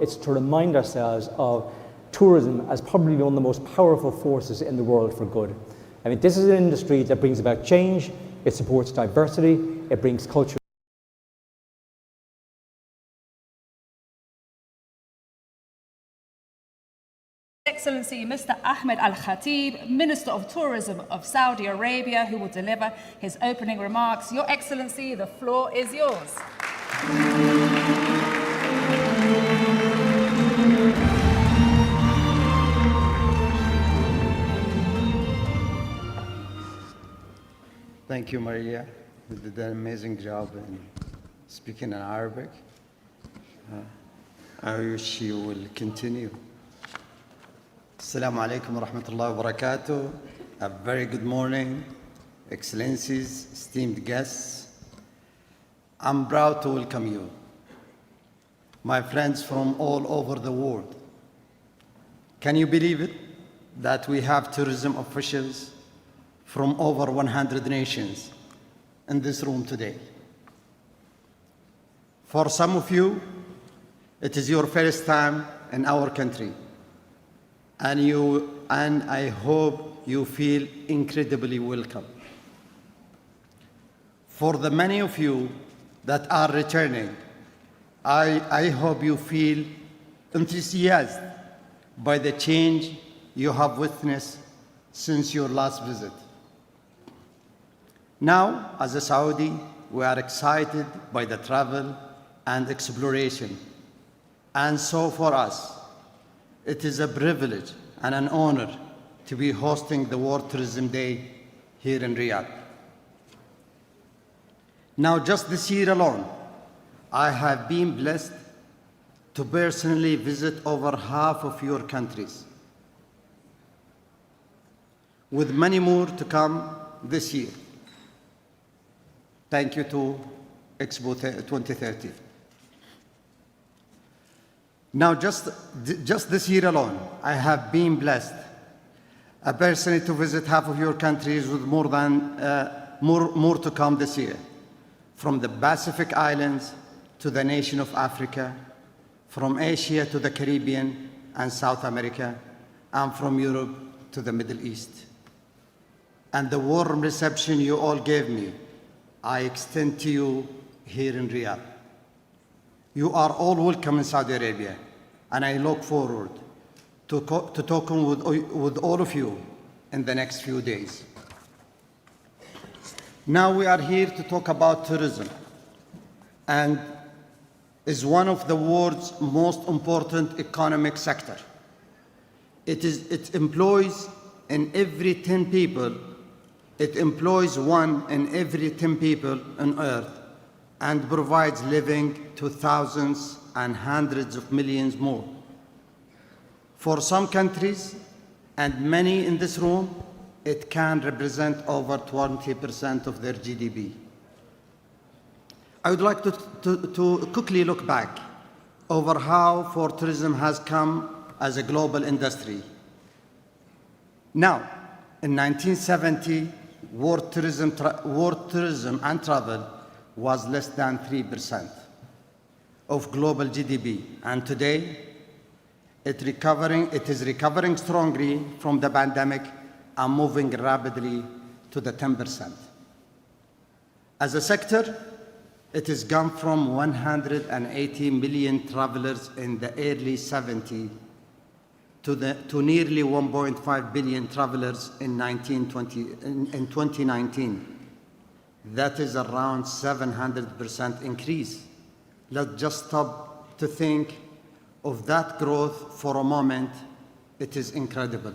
It's to remind ourselves of tourism as probably one of the most powerful forces in the world for good. I mean, this is an industry that brings about change, it supports diversity, it brings culture. Excellency Mr. Ahmed Al Khatib, Minister of Tourism of Saudi Arabia, who will deliver his opening remarks. Your Excellency, the floor is yours. Thank you, Maria. You did an amazing job in speaking in Arabic. I wish you will continue. Assalamu alaikum wa rahmatullahi wa barakatuh. A very good morning, Excellencies, esteemed guests. I'm proud to welcome you, my friends from all over the world. Can you believe it, that we have tourism officials from over 100 nations in this room today? For some of you, it is your first time in our country, and I hope you feel incredibly welcome. For the many of you that are returning, I hope you feel enthusiastic by the change you have witnessed since your last visit. Now, as a Saudi, we are excited by the travel and exploration. And so for us, it is a privilege and an honor to be hosting the World Tourism Day here in Riyadh. Now, just this year alone, I have been blessed to personally visit over half of your countries, with many more to come this year. Thank you to Expo 2030. Now, just this year alone, I have been blessed personally to visit half of your countries, with more to come this year, from the Pacific Islands to the nation of Africa, from Asia to the Caribbean and South America, and from Europe to the Middle East. And the warm reception you all gave me, I extend to you here in Riyadh. You are all welcome in Saudi Arabia, and I look forward to talking with all of you in the next few days. Now we are here to talk about tourism, and is one of the world's most important economic sector. It employs in every 10 people, it employs 1 in every 10 people on earth, and provides living to thousands and hundreds of millions more. For some countries, and many in this room, it can represent over 20% of their GDP. I would like to quickly look back over how far tourism has come as a global industry. Now, in 1970, world tourism and travel was less than 3% of global GDP, and today it is recovering strongly from the pandemic and moving rapidly to the 10%. As a sector, it has gone from 180 million travelers in the early 70s to nearly 1.5 billion travelers in 2019. That is around 700% increase. Let's just stop to think of that growth for a moment. It is incredible.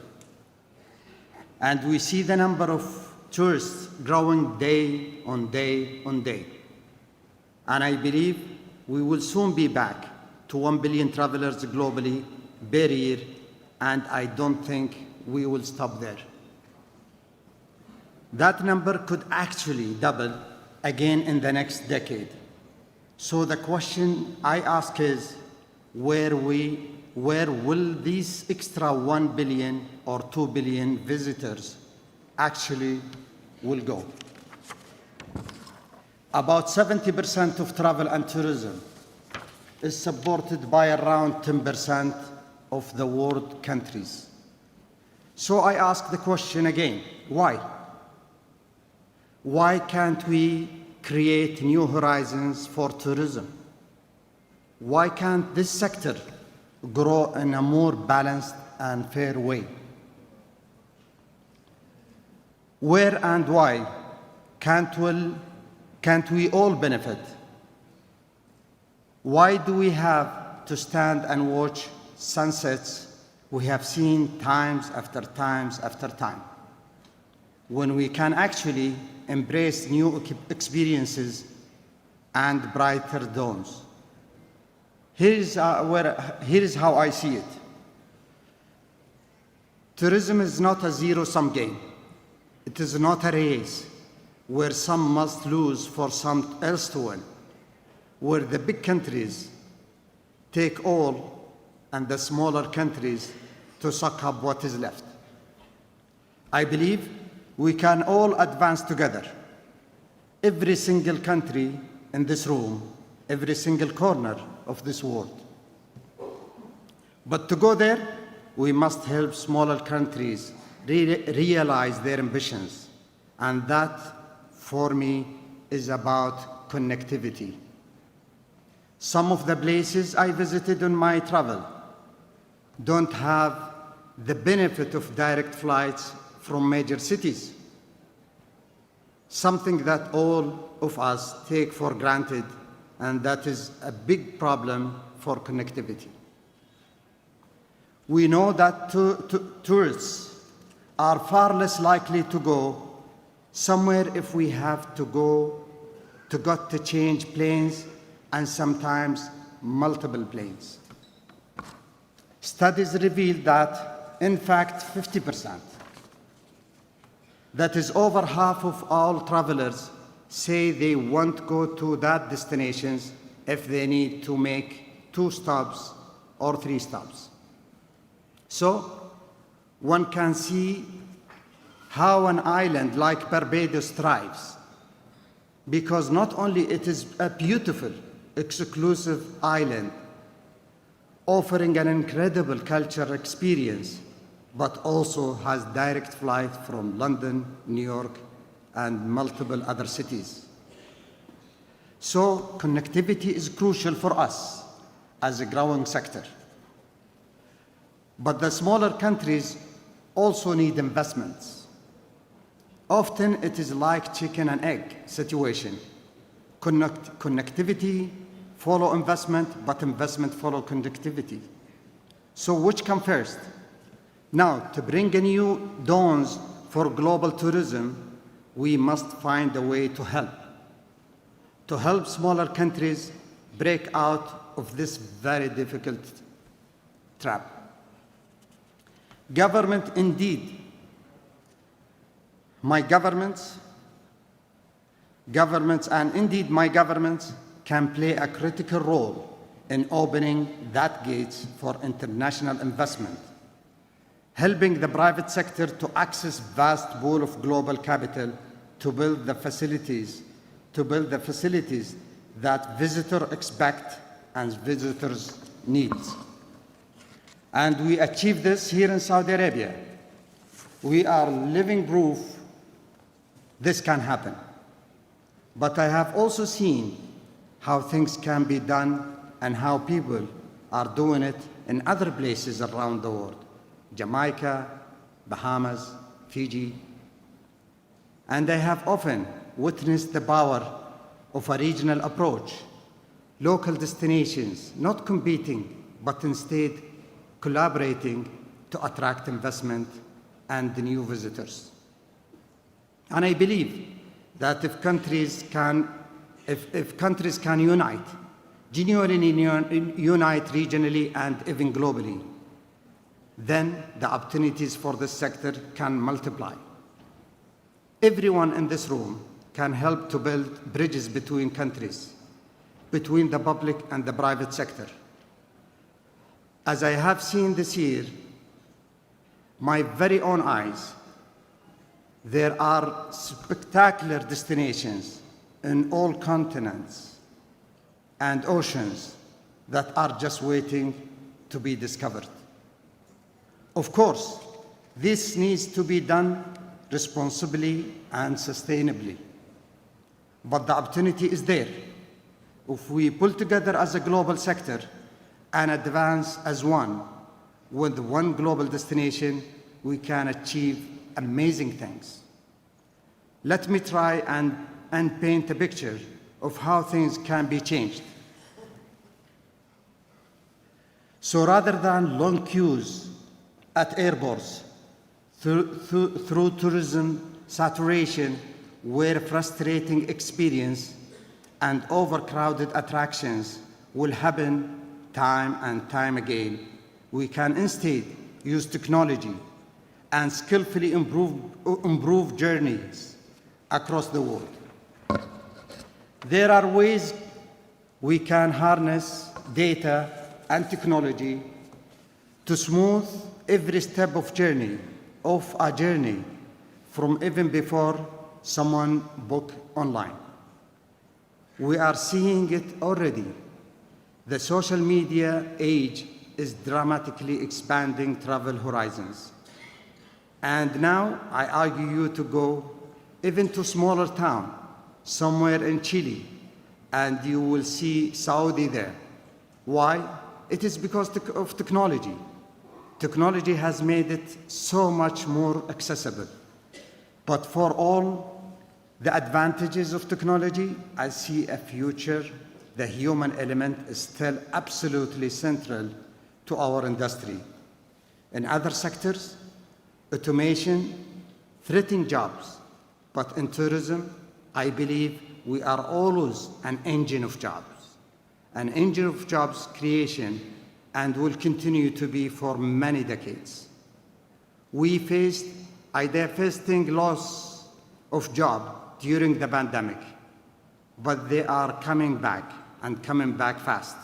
And we see the number of tourists growing day on day on day. And I believe we will soon be back to 1 billion travelers globally per year, and I don't think we will stop there. That number could actually double again in the next decade. So the question I ask is, where will these extra 1 billion or 2 billion visitors actually will go? About 70% of travel and tourism is supported by around 10% of the world countries. So I ask the question again, why? Why can't we create new horizons for tourism? Why can't this sector grow in a more balanced and fair way? Where and why can't we all benefit? Why do we have to stand and watch sunsets we have seen times after times after time, when we can actually embrace new experiences and brighter dawns? Here is how I see it. Tourism is not a zero-sum game. It is not a race where some must lose for some else to win, where the big countries take all and the smaller countries to suck up what is left. I believe we can all advance together. Every single country in this room, every single corner of this world. But to go there, we must help smaller countries realize their ambitions. And that, for me, is about connectivity. Some of the places I visited on my travel don't have the benefit of direct flights from major cities, something that all of us take for granted, and that is a big problem for connectivity. We know that tourists are far less likely to go somewhere if we have to change planes, and sometimes multiple planes. Studies reveal that, in fact, 50%, that is over half of all travelers, say they won't go to that destinations if they need to make 2 stops or 3 stops. So one can see how an island like Barbados thrives, because not only it is a beautiful, exclusive island offering an incredible cultural experience, but also has direct flight from London, New York, and multiple other cities. So connectivity is crucial for us as a growing sector. But the smaller countries also need investments. Often it is like chicken and egg situation. Connectivity follow investment, but investment follow connectivity. So which come first? Now, to bring a new dawns for global tourism, we must find a way to help smaller countries break out of this very difficult trap. Government, indeed, my governments can play a critical role in opening that gates for international investment, helping the private sector to access vast pool of global capital to build the facilities that visitors expect and visitors need. And we achieve this here in Saudi Arabia. We are living proof this can happen. But I have also seen how things can be done and how people are doing it in other places around the world. Jamaica, Bahamas, Fiji. And I have often witnessed the power of a regional approach, local destinations not competing, but instead collaborating to attract investment and new visitors. And I believe that if countries can unite, genuinely unite regionally and even globally, then the opportunities for this sector can multiply. Everyone in this room can help to build bridges between countries, between the public and the private sector. As I have seen this year, my very own eyes, there are spectacular destinations in all continents and oceans that are just waiting to be discovered. Of course, this needs to be done responsibly and sustainably. But the opportunity is there. If we pull together as a global sector and advance as one, with one global destination, we can achieve amazing things. Let me try and paint a picture of how things can be changed. So rather than long queues at airports, through tourism saturation, where frustrating experience and overcrowded attractions will happen time and time again, we can instead use technology and skillfully improve journeys across the world. There are ways we can harness data and technology to smooth every step of a journey from even before someone book online. We are seeing it already. The social media age is dramatically expanding travel horizons. And now I argue you to go even to smaller town, somewhere in Chile, and you will see Saudi there. Why? It is because of technology. Technology has made it so much more accessible. But for all the advantages of technology, I see a future. The human element is still absolutely central to our industry. In other sectors, automation threatens jobs. But in tourism, I believe we are always an engine of jobs creation, and will continue to be for many decades. We faced a devastating loss of job during the pandemic, but they are coming back and coming back fast.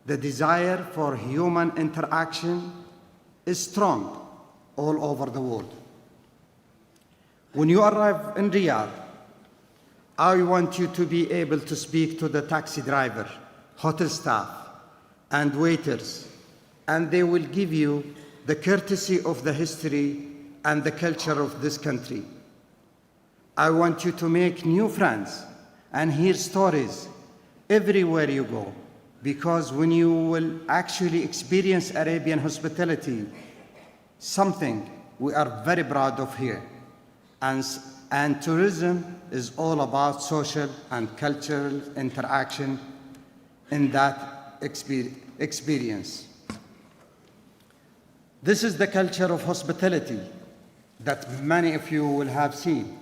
The desire for human interaction is strong all over the world. When you arrive in Riyadh, I want you to be able to speak to the taxi driver, hotel staff, and waiters, and they will give you the courtesy of the history and the culture of this country. I want you to make new friends and hear stories everywhere you go, because when you will actually experience Arabian hospitality, something we are very proud of here. And tourism is all about social and cultural interaction in that experience. This is the culture of hospitality that many of you will have seen,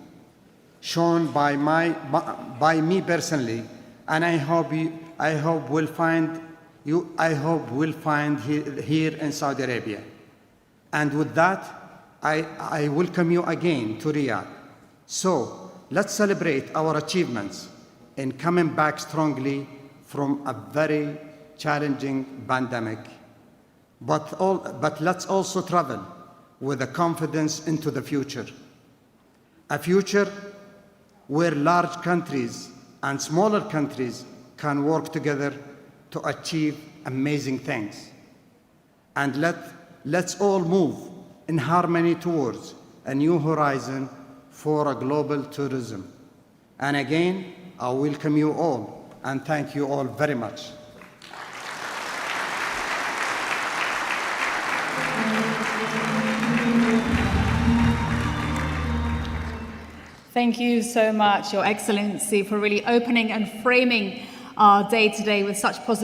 shown by me personally, and I hope we'll find here in Saudi Arabia. And with that, I welcome you again to Riyadh. So let's celebrate our achievements in coming back strongly from a very challenging pandemic. But let's also travel with a confidence into the future. A future where large countries and smaller countries can work together to achieve amazing things. And let's all move in harmony towards a new horizon for a global tourism. And again, I welcome you all and thank you all very much. Thank you so much, Your Excellency, for really opening and framing our day today with such positive